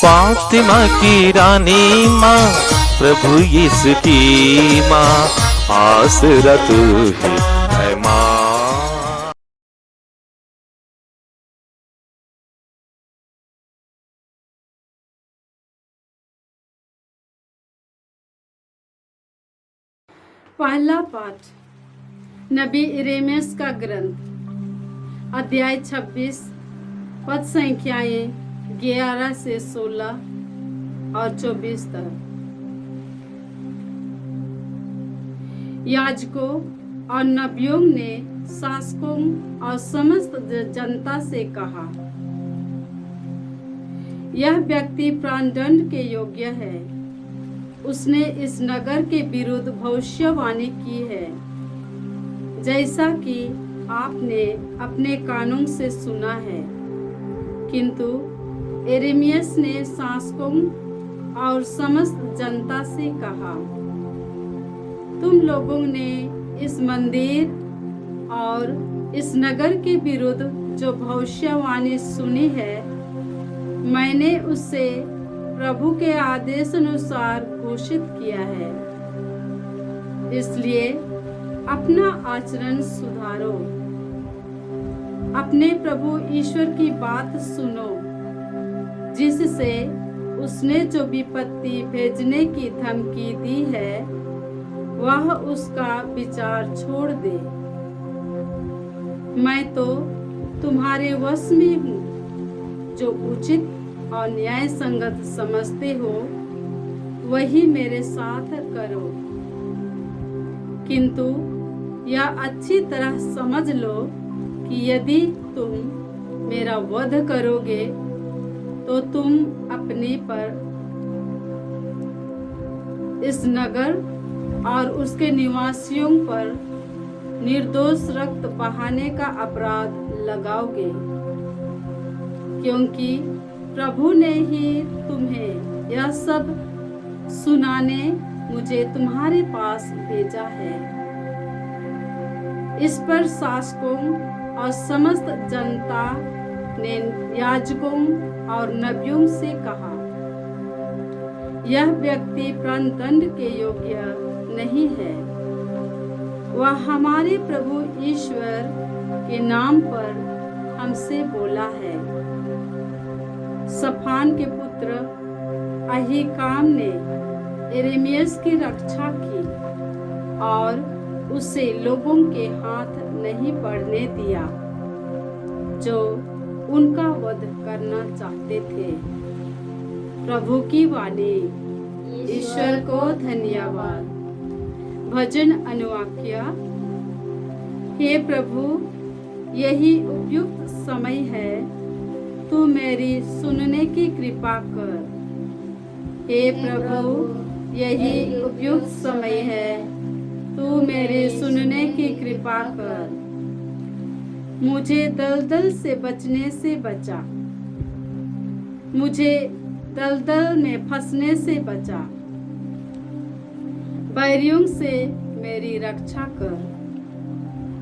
फातिमा की रानी माँ, प्रभु यीशु की माँ, आसरा तू ही है माँ। पहला पाठ नबी यिर्मयाह का ग्रंथ, अध्याय 26, पद संख्याएं 11 से 16 और 24 तक। याजकों और नबियों ने शासकों और समस्त जनता से कहा, यह व्यक्ति प्राणदंड के योग्य है। उसने इस नगर के विरुद्ध भविष्यवाणी की है, जैसा कि आपने अपने कानों से सुना है। किंतु यिर्मयाह ने शासकों और समस्त जनता से कहा, तुम लोगों ने इस मंदिर और इस नगर के विरुद्ध जो भविष्यवाणी सुनी है, मैंने उससे प्रभु के आदेश अनुसार घोषित किया है। इसलिए अपना आचरण सुधारो, अपने प्रभु ईश्वर की बात सुनो, जिससे उसने जो विपत्ति भेजने की धमकी दी है, वह उसका विचार छोड़ दे। मैं तो तुम्हारे वश में हूँ, जो उचित और न्याय संगत समझते हो वही मेरे साथ करो। किंतु यह अच्छी तरह समझ लो कि यदि तुम मेरा वध करोगे तो तुम अपने पर इस नगर और उसके निवासियों पर निर्दोष रक्त बहाने का अपराध लगाओगे, क्योंकि प्रभु ने ही तुम्हें यह सब सुनाने मुझे तुम्हारे पास भेजा है। इस पर शासकों और समस्त जनता ने याजकों और नबियों से कहा, यह व्यक्ति प्राणदंड के योग्य नहीं है। वह हमारे प्रभु ईश्वर के नाम पर हमसे बोला है। सफान के पुत्र अहीकाम ने यिर्मयाह की रक्षा की और उसे लोगों के हाथ नहीं पड़ने दिया, जो उनका वध करना चाहते थे। प्रभु की वाणी। ईश्वर को धन्यवाद। भजन अनुवाक्य। हे प्रभु, यही उपयुक्त समय है, तू मेरी सुनने की कृपा कर। हे प्रभु, यही उपयुक्त समय है, तू मेरे सुनने की कृपा कर। मुझे दलदल से बचने से बचा, मुझे दलदल में फंसने से बचा। बैरियों से मेरी रक्षा कर,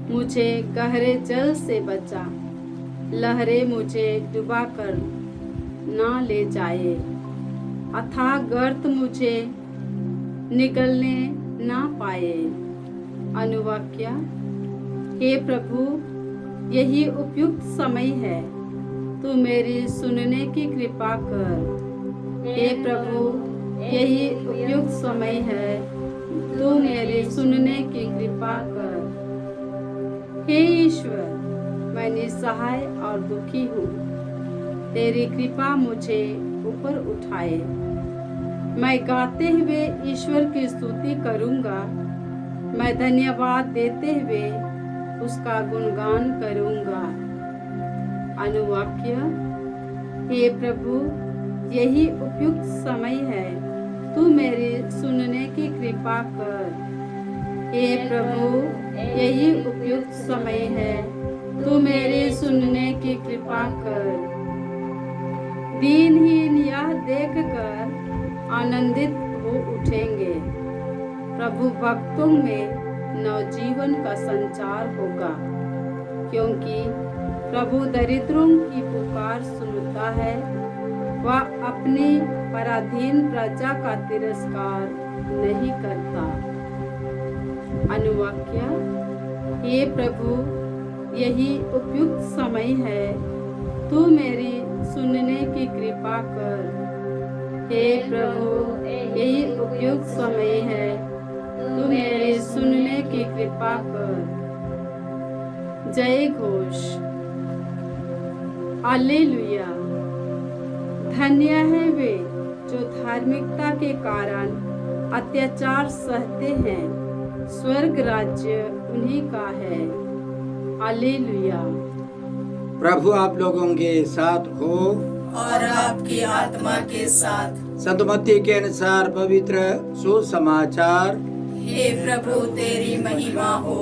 मुझे गहरे जल से बचा। लहरें मुझे डुबा कर ना ले जाए, अथाह गर्त मुझे निगलने ना पाए। अनुवाक्य। हे प्रभु, यही उपयुक्त समय है, तू मेरी सुनने की कृपा कर। हे प्रभु, यही उपयुक्त समय है, तू मेरे सुनने की कृपा कर। हे ईश्वर, मैं निसहाय और दुखी हूँ, तेरी कृपा मुझे ऊपर उठाए। मैं गाते हुए ईश्वर की स्तुति करूँगा, मैं धन्यवाद देते हुए उसका गुणगान करूँगा। अनुवाक्य। हे प्रभु, यही उपयुक्त समय है, तू मेरी सुनने की कृपा कर। हे प्रभु, यही उपयुक्त समय है, तू मेरे सुनने की कृपा कर। दीनहीन यह देखकर आनंदित हो उठेंगे, प्रभु भक्तों में नवजीवन का संचार होगा, क्योंकि प्रभु दरिद्रों की पुकार सुनता है वह अपनी पराधीन प्रजा का तिरस्कार नहीं करता। अनुवाक्य: हे प्रभु, यही उपयुक्त समय है, तू मेरी सुनने की कृपा कर। हे प्रभु, यही उपयुक्त समय है, तू मेरी सुनने की कृपा कर। जय घोष। हालेलुया। धन्य है वे जो धार्मिकता के कारण अत्याचार सहते हैं, स्वर्ग राज्य उन्हीं का है। हालेलुया। प्रभु आप लोगों के साथ हो और आपकी आत्मा के साथ। संत मत्ती के अनुसार पवित्र सुसमाचार। हे प्रभु, तेरी महिमा हो।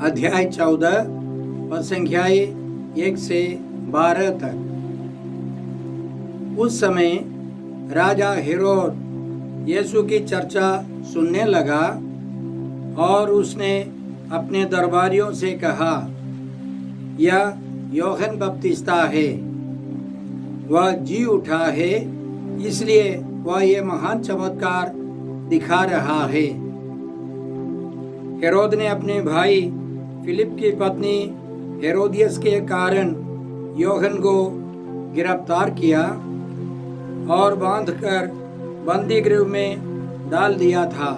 अध्याय 14 और संख्याएं 1 से 12 तक। उस समय राजा हेरोद यीशु की चर्चा सुनने लगा और उसने अपने दरबारियों से कहा, यह यूहन्ना बपतिस्ता है, वह जी उठा है, इसलिए वह ये महान चमत्कार दिखा रहा है। हेरोद ने अपने भाई फिलिप की पत्नी हेरोदियस के कारण यूहन्ना को गिरफ्तार किया और बांधकर बंदी गृह में डाल दिया था,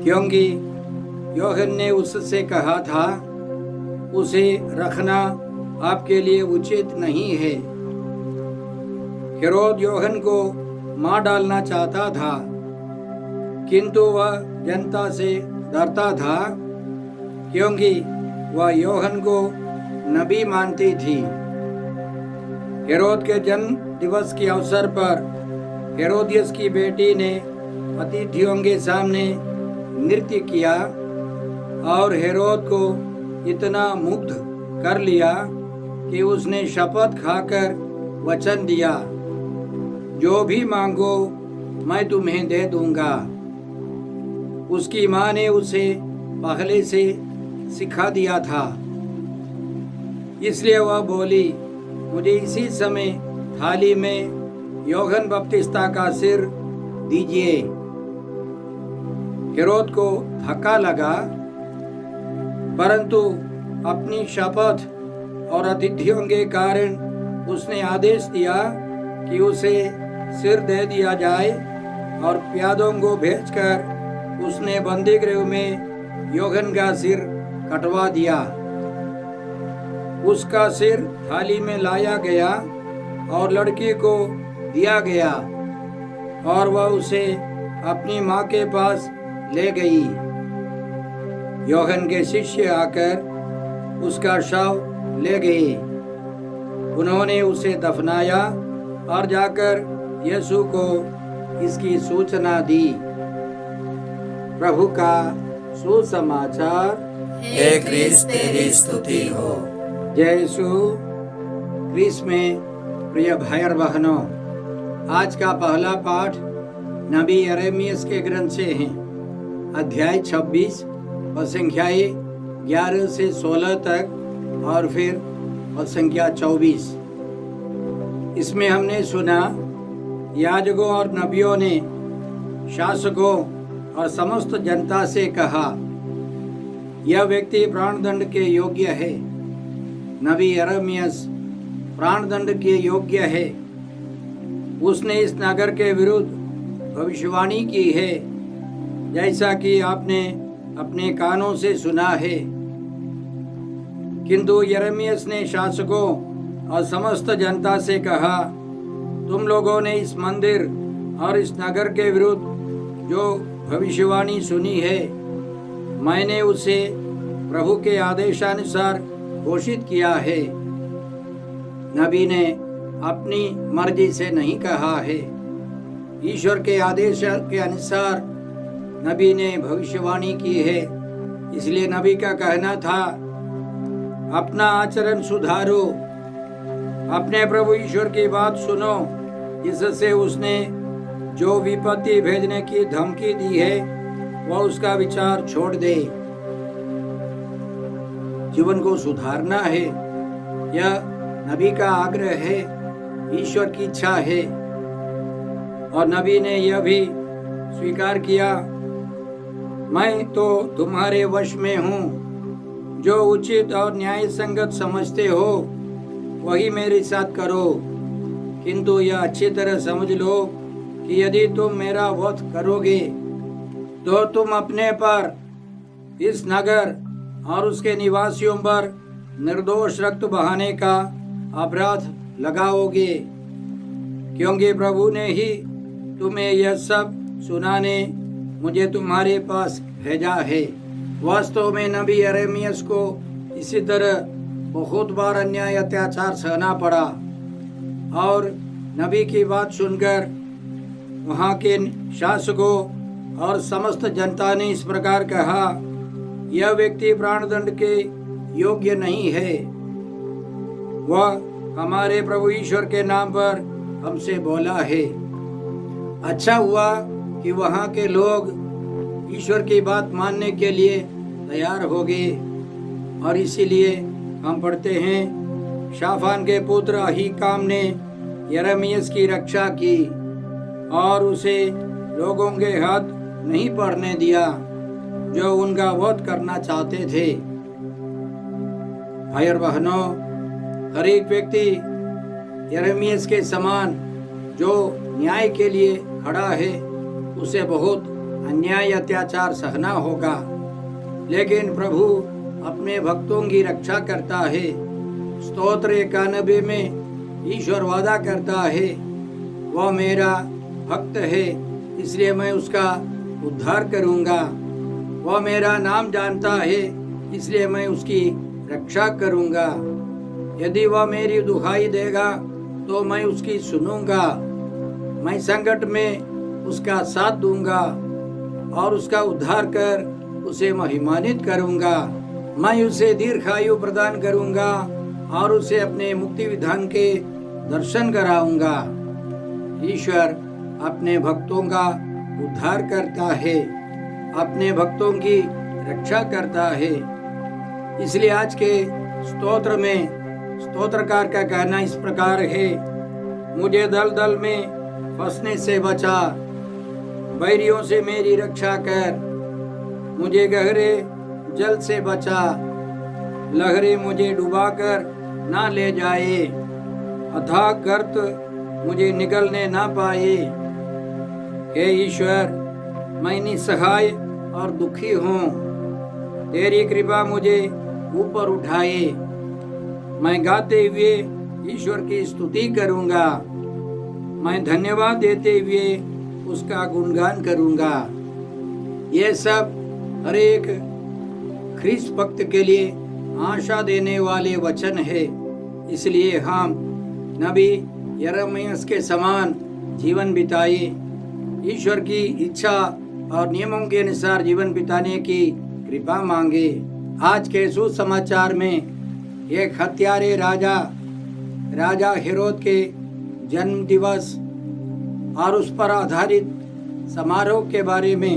क्योंकि यूहन्ना ने उससे कहा था, उसे रखना आपके लिए उचित नहीं है। हेरोद यूहन्ना को मार डालना चाहता था, किंतु वह जनता से डरता था, क्योंकि वह यूहन्ना को नबी मानती थी। हेरोद के जन्म दिवस के अवसर पर हेरोदियस की बेटी ने अतिथियों के सामने नृत्य किया और हेरोद को इतना मुग्ध कर लिया कि उसने शपथ खाकर वचन दिया, जो भी मांगो मैं तुम्हें दे दूंगा। उसकी माँ ने उसे पहले से सिखा दिया था, इसलिए वह बोली, मुझे इसी समय थाली में यूहन्ना बपतिस्ता का सिर दीजिए। हेरोद को धक्का लगा, परंतु अपनी शपथ और अतिथियों के कारण उसने आदेश दिया कि उसे सिर दे दिया जाए और प्यादों को भेजकर उसने बंदी गृह में यूहन्ना का सिर कटवा दिया। उसका सिर थाली में लाया गया और लड़की को दिया गया और वह उसे अपनी माँ के पास ले गई। यूहन्ना के शिष्य आकर उसका शव ले गए। उन्होंने उसे दफनाया और जाकर यीशु को इसकी सूचना दी। प्रभु का सुसमाचार। हे क्रिस्त, तेरी स्तुति हो। जय यीशु क्रिस्त में प्रिय भाई और बहनों, आज का पहला पाठ नबी यिर्मयाह के ग्रंथ से है। अध्याय 26 और संख्याएं 11 से 16 तक और फिर और संख्या 24। इसमें हमने सुना, याजकों और नबियों ने शासकों और समस्त जनता से कहा, यह व्यक्ति प्राणदंड के योग्य है। नबी यिर्मयाह प्राणदंड के योग्य है। उसने इस नगर के विरुद्ध भविष्यवाणी की है, जैसा कि आपने अपने कानों से सुना है। किंतु यिर्मयाह ने शासकों और समस्त जनता से कहा, तुम लोगों ने इस मंदिर और इस नगर के विरुद्ध जो भविष्यवाणी सुनी है, मैंने उसे प्रभु के आदेशानुसार घोषित किया है। नबी ने अपनी मर्जी से नहीं कहा है, ईश्वर के आदेश के अनुसार नबी ने भविष्यवाणी की है। इसलिए नबी का कहना था, अपना आचरण सुधारो, अपने प्रभु ईश्वर की बात सुनो, जिससे उसने जो विपत्ति भेजने की धमकी दी है वह उसका विचार छोड़ दे। जीवन को सुधारना है, यह नबी का आग्रह है, ईश्वर की इच्छा है। और नबी ने यह भी स्वीकार किया, मैं तो तुम्हारे वश में हूँ, जो उचित और न्याय संगत समझते हो वही मेरे साथ करो। किंतु यह अच्छी तरह समझ लो कि यदि तुम मेरा वध करोगे तो तुम अपने पर, इस नगर और उसके निवासियों पर निर्दोष रक्त बहाने का अपराध लगाओगे, क्योंकि प्रभु ने ही तुम्हें यह सब सुनाने मुझे तुम्हारे पास भेजा है। वास्तव में नबी यिर्मयाह को इसी तरह बहुत बार अन्याय अत्याचार सहना पड़ा, और नबी की बात सुनकर वहाँ के शासकों और समस्त जनता ने इस प्रकार कहा, यह व्यक्ति प्राणदंड के योग्य नहीं है। वह हमारे प्रभु ईश्वर के नाम पर हमसे बोला है। अच्छा हुआ कि वहाँ के लोग ईश्वर की बात मानने के लिए तैयार हो गए, और इसीलिए हम पढ़ते हैं, शाफान के पुत्र अहीकाम ने यिर्मयाह की रक्षा की और उसे लोगों के हाथ नहीं पड़ने दिया जो उनका वध करना चाहते थे। भाई और बहनों, हर एक व्यक्ति यिर्मयाह के समान जो न्याय के लिए खड़ा है, उसे बहुत अन्याय अत्याचार सहना होगा, लेकिन प्रभु अपने भक्तों की रक्षा करता है। स्तोत्र 91 में ईश्वर वादा करता है, वह मेरा भक्त है इसलिए मैं उसका उद्धार करूंगा। वह मेरा नाम जानता है इसलिए मैं उसकी रक्षा करूंगा। यदि वह मेरी दुहाई देगा तो मैं उसकी सुनूंगा। मैं संकट में उसका साथ दूंगा और उसका उद्धार कर उसे महिमान्वित करूंगा। मैं उसे दीर्घायु प्रदान करूंगा और उसे अपने मुक्ति विधान के दर्शन कराऊंगा। ईश्वर अपने भक्तों का उद्धार करता है, अपने भक्तों की रक्षा करता है। इसलिए आज के स्तोत्र में स्तोत्रकार का कहना इस प्रकार है, मुझे दलदल में फंसने से बचा, बैरियों से मेरी रक्षा कर, मुझे गहरे जल से बचा, लहरें मुझे डुबाकर ना ले जाए, अथाह गर्त मुझे निगलने ना पाए। हे ईश्वर, मैं निसहाय और दुखी हूँ, तेरी कृपा मुझे ऊपर उठाए। मैं गाते हुए ईश्वर की स्तुति करूँगा, मैं धन्यवाद देते हुए उसका गुणगान करूँगा। ये सब हर एक ख्रीस्त भक्त के लिए आशा देने वाले वचन है। इसलिए हम नबी यिर्मयाह के समान जीवन बिताए, ईश्वर की इच्छा और नियमों के अनुसार जीवन बिताने की कृपा मांगे। आज के सुसमाचार में एक हत्यारे राजा हेरोद के जन्म दिवस और उस पर आधारित समारोह के बारे में,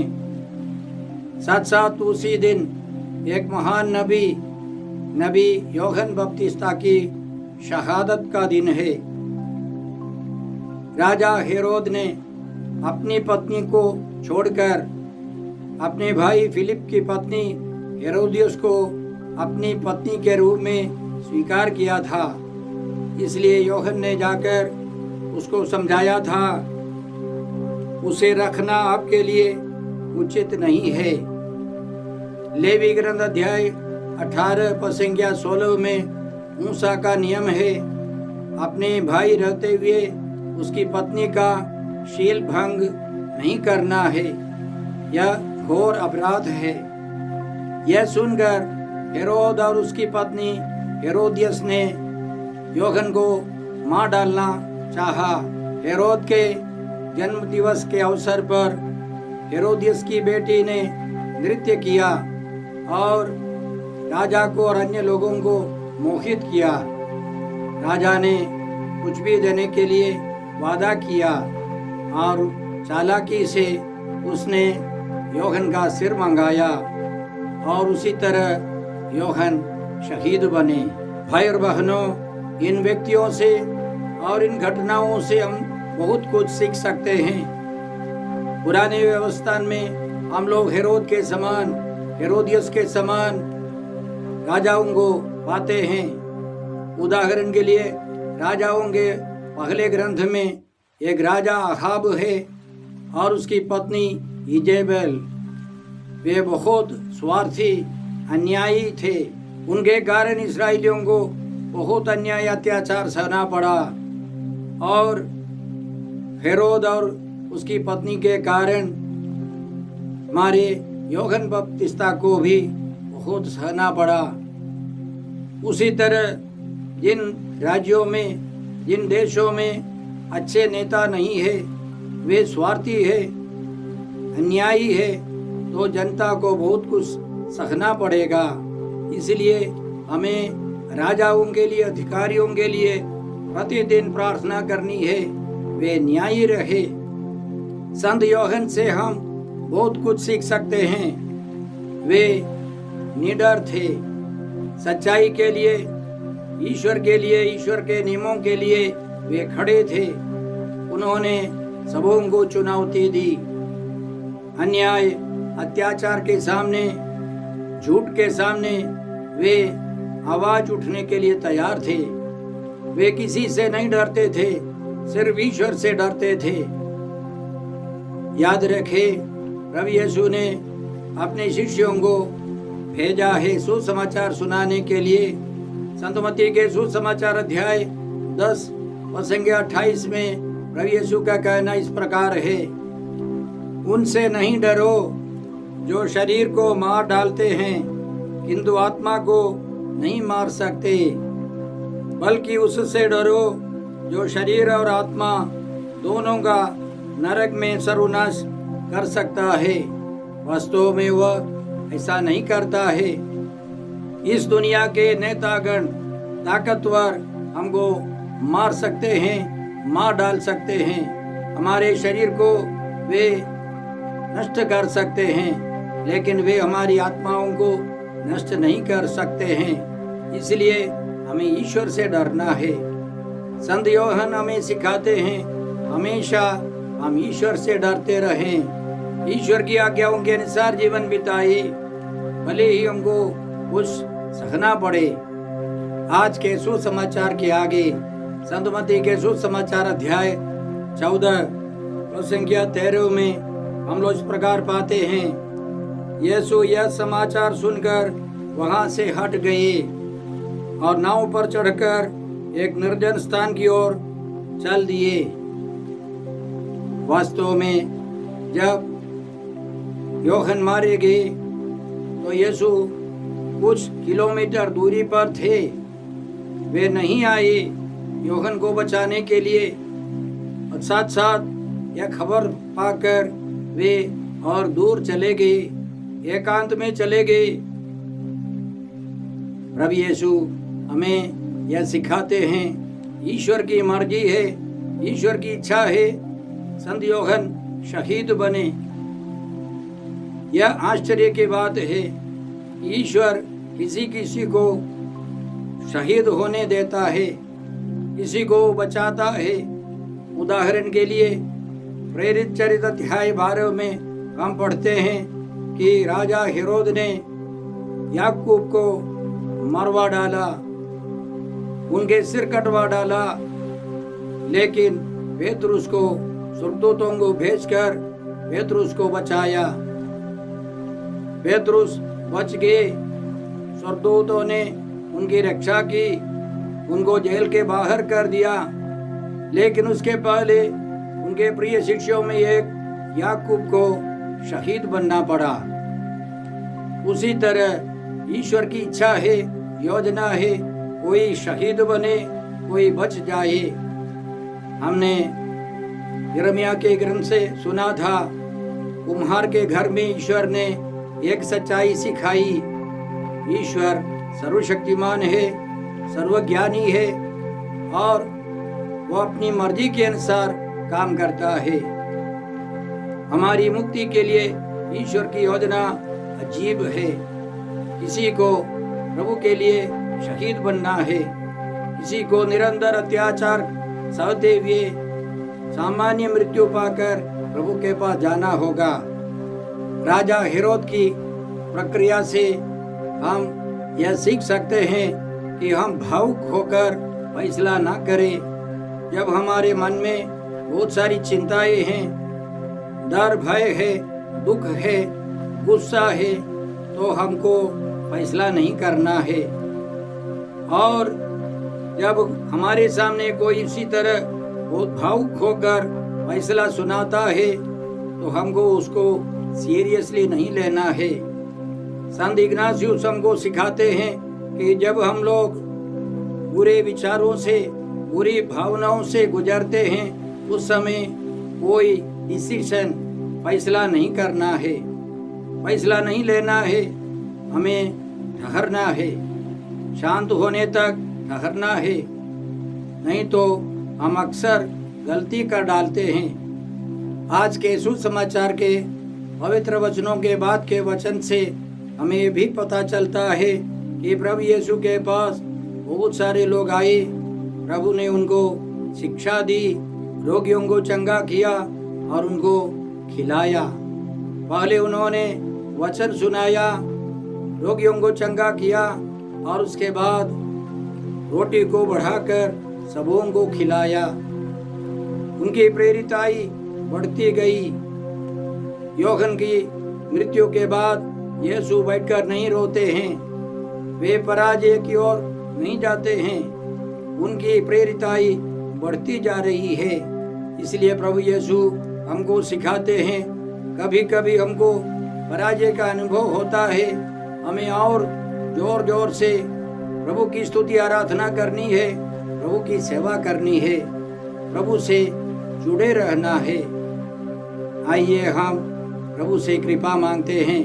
साथ साथ उसी दिन एक महान नबी यूहन्ना बपतिस्ता की शहादत का दिन है। राजा हेरोद ने अपनी पत्नी को छोड़कर अपने भाई फिलिप की पत्नी हेरोदियस को अपनी पत्नी के रूप में स्वीकार किया था। इसलिए यूहन्ना ने जाकर उसको समझाया था, उसे रखना आपके लिए उचित नहीं है। लेवी ग्रंथ अध्याय 18 पद संख्या 16 में मूसा का नियम है, अपने भाई रहते हुए उसकी पत्नी का शील भंग नहीं करना है, यह घोर अपराध है। यह सुनकर हेरोद और उसकी पत्नी हेरोदियस ने यूहन्ना को मार डालना चाहा। हेरोद के जन्म दिवस के अवसर पर हेरोदियस की बेटी ने नृत्य किया और राजा को और अन्य लोगों को मोहित किया। राजा ने कुछ भी देने के लिए वादा किया और चालाकी से उसने यूहन्ना का सिर मंगाया और उसी तरह यूहन्ना शहीद बने। भाई और बहनों, इन व्यक्तियों से और इन घटनाओं से हम बहुत कुछ सीख सकते हैं। पुराने व्यवस्था में हम लोग हेरोद के समान, हेरोदियस के समान राजाओं को पाते हैं। उदाहरण के लिए राजाओं के पहले ग्रंथ में एक राजा अहाब है और उसकी पत्नी इजेबेल। वे बहुत स्वार्थी, अन्यायी थे। उनके कारण इस्राएलियों को बहुत अन्याय अत्याचार सहना पड़ा और हेरोद और उसकी पत्नी के कारण हमारे यूहन्ना बपतिस्ता को भी बहुत सहना पड़ा। उसी तरह जिन राज्यों में, जिन देशों में अच्छे नेता नहीं है, वे स्वार्थी है, अन्यायी है, तो जनता को बहुत कुछ सहना पड़ेगा। इसलिए हमें राजाओं के लिए, अधिकारियों के लिए प्रतिदिन प्रार्थना करनी है, वे न्यायी रहे। संत यूहन्ना से हम बहुत कुछ सीख सकते हैं। वे निडर थे, सच्चाई के लिए, ईश्वर के लिए, ईश्वर के नियमों के लिए वे खड़े थे। उन्होंने सबों को चुनौती दी। अन्याय, अत्याचार के सामने, झूठ के सामने वे आवाज उठने के लिए तैयार थे। वे किसी से नहीं डरते थे, सिर्फ ईश्वर से डरते थे। याद रखें, प्रभु यीशु ने अपने शिष्यों को भेजा है सुसमाचार सुनाने के लिए। संत मत्ती के सुसमाचार अध्याय 10 वचन 28 में प्रभु यीशु का कहना इस प्रकार है, उनसे नहीं डरो जो शरीर को मार डालते हैं किंतु आत्मा को नहीं मार सकते, बल्कि उससे डरो जो शरीर और आत्मा दोनों का नरक में सर्वनाश कर सकता है। वास्तव में वह ऐसा नहीं करता है। इस दुनिया के नेतागण, ताकतवर हमको मार सकते हैं, मार डाल सकते हैं, हमारे शरीर को वे नष्ट कर सकते हैं, लेकिन वे हमारी आत्माओं को नष्ट नहीं कर सकते हैं। इसलिए हमें ईश्वर से डरना है। संत यूहन्ना हमें सिखाते हैं, हमेशा हम ईश्वर से डरते रहें, ईश्वर की आज्ञाओं के अनुसार जीवन बिताए, भले ही हमको कुछ सहना पड़े। आज के सुसमाचार के आगे संत मत्ती के सुसमाचार अध्याय 14 वचन 13 में हम लोग इस प्रकार पाते हैं, यीशु यह समाचार सुनकर वहां से हट गए और नाव पर चढ़कर एक निर्जन स्थान की ओर चल दिए। वास्तव में जब यूहन्ना मारे गए तो यीशु कुछ किलोमीटर दूरी पर थे। वे नहीं आए यूहन्ना को बचाने के लिए, और साथ साथ यह खबर पाकर वे और दूर चले गए, एकांत में चले गए। प्रभु यीशु हमें यह सिखाते हैं, ईश्वर की मर्जी है, ईश्वर की इच्छा है संत यूहन्ना शहीद बने। यह आश्चर्य की बात है, ईश्वर किसी किसी को शहीद होने देता है, किसी को बचाता है। उदाहरण के लिए प्रेरित चरित्र अध्याय 12 में हम पढ़ते हैं कि राजा हेरोद ने याकूब को मरवा डाला, उनके सिर कटवा डाला, लेकिन पेतरुस को स्वर्गदूतों को भेजकर पेतरुस को बचाया। पेतरुस बच गए, स्वर्गदूतों ने उनकी रक्षा की, उनको जेल के बाहर कर दिया, लेकिन उसके पहले उनके प्रिय शिष्यों में एक याकूब को शहीद बनना पड़ा। उसी तरह ईश्वर की इच्छा है, योजना है, कोई शहीद बने, कोई बच जाए। हमने यिर्मयाह के ग्रंथ से सुना था, कुम्हार के घर में ईश्वर ने एक सच्चाई सिखाई। ईश्वर सर्वशक्तिमान है, सर्वज्ञानी है और वो अपनी मर्जी के अनुसार काम करता है। हमारी मुक्ति के लिए ईश्वर की योजना अजीब है। किसी को प्रभु के लिए शहीद बनना है, किसी को निरंतर अत्याचार सहते हुए सामान्य मृत्यु पाकर प्रभु के पास जाना होगा। राजा हेरोद की प्रक्रिया से हम यह सीख सकते हैं कि हम भावुक होकर फैसला ना करें। जब हमारे मन में बहुत सारी चिंताएं हैं, डर भय है, दुख है, गुस्सा है, तो हमको फैसला नहीं करना है। और जब हमारे सामने कोई इसी तरह बहुत भावुक होकर फैसला सुनाता है तो हमको उसको सीरियसली नहीं लेना है। संत इग्नासियुस हमको सिखाते हैं कि जब हम लोग बुरे विचारों से, बुरी भावनाओं से गुजरते हैं, उस समय कोई डिसीजन, फैसला नहीं करना है, फैसला नहीं लेना है। हमें ठहरना है, शांत होने तक ठहरना है, नहीं तो हम अक्सर गलती कर डालते हैं। आज के सुसमाचार के पवित्र वचनों के बाद के वचन से हमें ये भी पता चलता है कि प्रभु यीशु के पास बहुत सारे लोग आए, प्रभु ने उनको शिक्षा दी, रोगियों को चंगा किया और उनको खिलाया। पहले उन्होंने वचन सुनाया, रोगियों को चंगा किया और उसके बाद रोटी को बढ़ाकर सबों को खिलाया। उनकी प्रेरिताई बढ़ती गई। यूहन्ना की मृत्यु के बाद यीशु बैठकर नहीं रोते हैं, वे पराजय की ओर नहीं जाते हैं, उनकी प्रेरिताई बढ़ती जा रही है। इसलिए प्रभु यीशु हमको सिखाते हैं, कभी कभी हमको पराजय का अनुभव होता है, हमें और जोर जोर से प्रभु की स्तुति आराधना करनी है, प्रभु की सेवा करनी है, प्रभु से जुड़े रहना है। आइए हम प्रभु से कृपा मांगते हैं।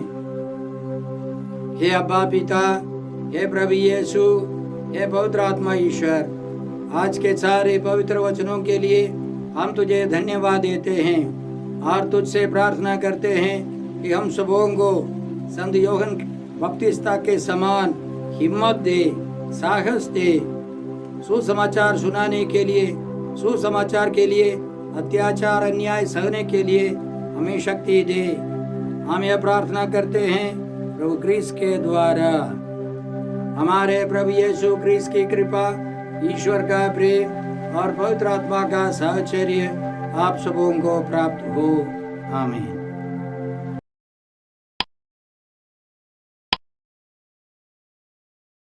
हे अब्बा पिता, हे प्रभु यीशु, हे पवित्र आत्मा ईश्वर, आज के सारे पवित्र वचनों के लिए हम तुझे धन्यवाद देते हैं और तुझसे प्रार्थना करते हैं कि हम सबों को संत यूहन्ना बपतिस्ता के समान हिम्मत दे, साहस दे, सुसमाचार सुनाने के लिए, सुसमाचार के लिए अत्याचार अन्याय सहने के लिए हमें शक्ति दे। हम यह प्रार्थना करते हैं प्रभु क्रिस्त के द्वारा। हमारे प्रभु यीशु क्रिस्त की कृपा, ईश्वर का प्रेम और पवित्र आत्मा का साहचर्य आप सबों को प्राप्त हो। आमीन।